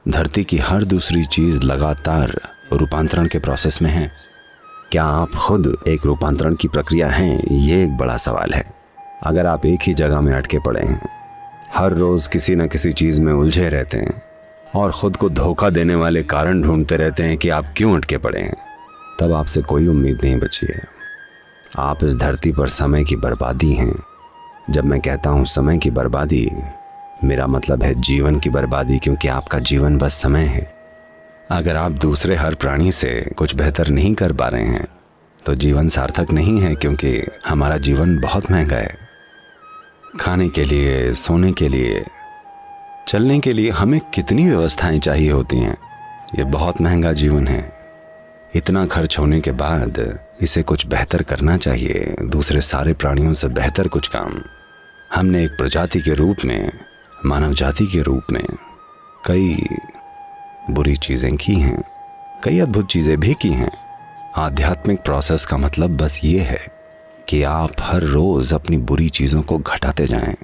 धरती की हर दूसरी चीज लगातार रूपांतरण के प्रोसेस में है। क्या आप खुद एक रूपांतरण की प्रक्रिया हैं? ये एक बड़ा सवाल है। अगर आप एक ही जगह में अटके पड़े हैं, हर रोज किसी न किसी चीज में उलझे रहते हैं और खुद को धोखा देने वाले कारण ढूंढते रहते हैं कि आप क्यों अटके पड़े हैं, तब आपसे कोई उम्मीद नहीं बची है। आप इस धरती पर समय की बर्बादी हैं। जब मैं कहता हूँ समय की बर्बादी, मेरा मतलब है जीवन की बर्बादी, क्योंकि आपका जीवन बस समय है। अगर आप दूसरे हर प्राणी से कुछ बेहतर नहीं कर पा रहे हैं तो जीवन सार्थक नहीं है, क्योंकि हमारा जीवन बहुत महंगा है। खाने के लिए, सोने के लिए, चलने के लिए हमें कितनी व्यवस्थाएं चाहिए होती हैं। ये बहुत महंगा जीवन है। इतना खर्च होने के बाद इसे कुछ बेहतर करना चाहिए, दूसरे सारे प्राणियों से बेहतर कुछ काम। हमने एक प्रजाति के रूप में, मानव जाति के रूप में कई बुरी चीज़ें की हैं, कई अद्भुत चीज़ें भी की हैं। आध्यात्मिक प्रोसेस का मतलब बस ये है कि आप हर रोज़ अपनी बुरी चीज़ों को घटाते जाएं।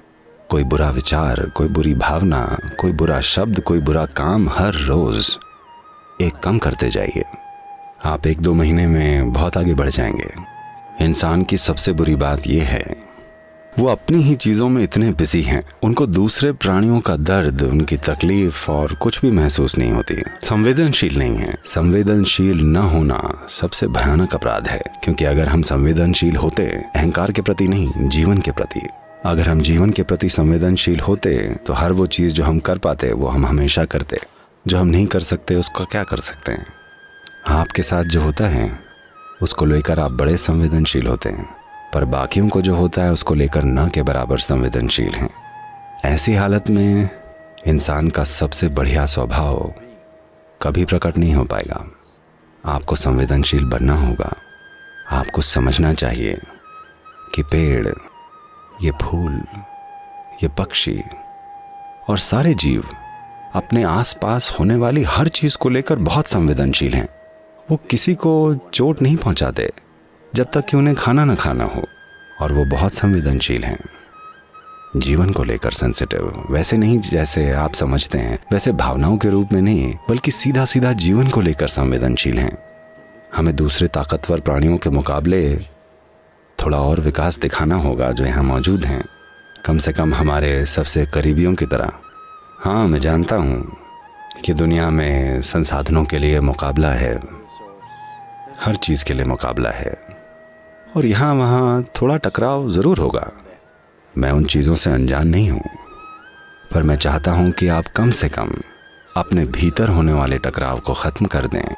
कोई बुरा विचार, कोई बुरी भावना, कोई बुरा शब्द, कोई बुरा काम हर रोज़ एक कम करते जाइए। आप 1-2 महीने में बहुत आगे बढ़ जाएंगे। इंसान की सबसे बुरी बात यह है, वो अपनी ही चीज़ों में इतने बिजी हैं, उनको दूसरे प्राणियों का दर्द, उनकी तकलीफ और कुछ भी महसूस नहीं होती। संवेदनशील नहीं है। संवेदनशील न होना सबसे भयानक अपराध है, क्योंकि अगर हम संवेदनशील होते, अहंकार के प्रति नहीं, जीवन के प्रति, अगर हम जीवन के प्रति संवेदनशील होते तो हर वो चीज़ जो हम कर पाते वो हम हमेशा करते। जो हम नहीं कर सकते उसका क्या कर सकते हैं। आपके साथ जो होता है उसको लेकर आप बड़े संवेदनशील होते हैं, पर बाकियों को जो होता है उसको लेकर न के बराबर संवेदनशील हैं। ऐसी हालत में इंसान का सबसे बढ़िया स्वभाव कभी प्रकट नहीं हो पाएगा। आपको संवेदनशील बनना होगा। आपको समझना चाहिए कि पेड़, ये फूल, ये पक्षी और सारे जीव अपने आसपास होने वाली हर चीज़ को लेकर बहुत संवेदनशील हैं। वो किसी को चोट नहीं पहुंचाते जब तक कि उन्हें खाना न खाना हो, और वो बहुत संवेदनशील हैं। जीवन को लेकर सेंसिटिव, वैसे नहीं जैसे आप समझते हैं, वैसे भावनाओं के रूप में नहीं, बल्कि सीधा सीधा जीवन को लेकर संवेदनशील हैं। हमें दूसरे ताकतवर प्राणियों के मुकाबले थोड़ा और विकास दिखाना होगा जो यहाँ मौजूद हैं, कम से कम हमारे सबसे करीबियों की तरह। हाँ, मैं जानता हूँ कि दुनिया में संसाधनों के लिए मुकाबला है, हर चीज़ के लिए मुकाबला है, और यहाँ वहाँ थोड़ा टकराव ज़रूर होगा। मैं उन चीज़ों से अनजान नहीं हूँ, पर मैं चाहता हूँ कि आप कम से कम अपने भीतर होने वाले टकराव को ख़त्म कर दें।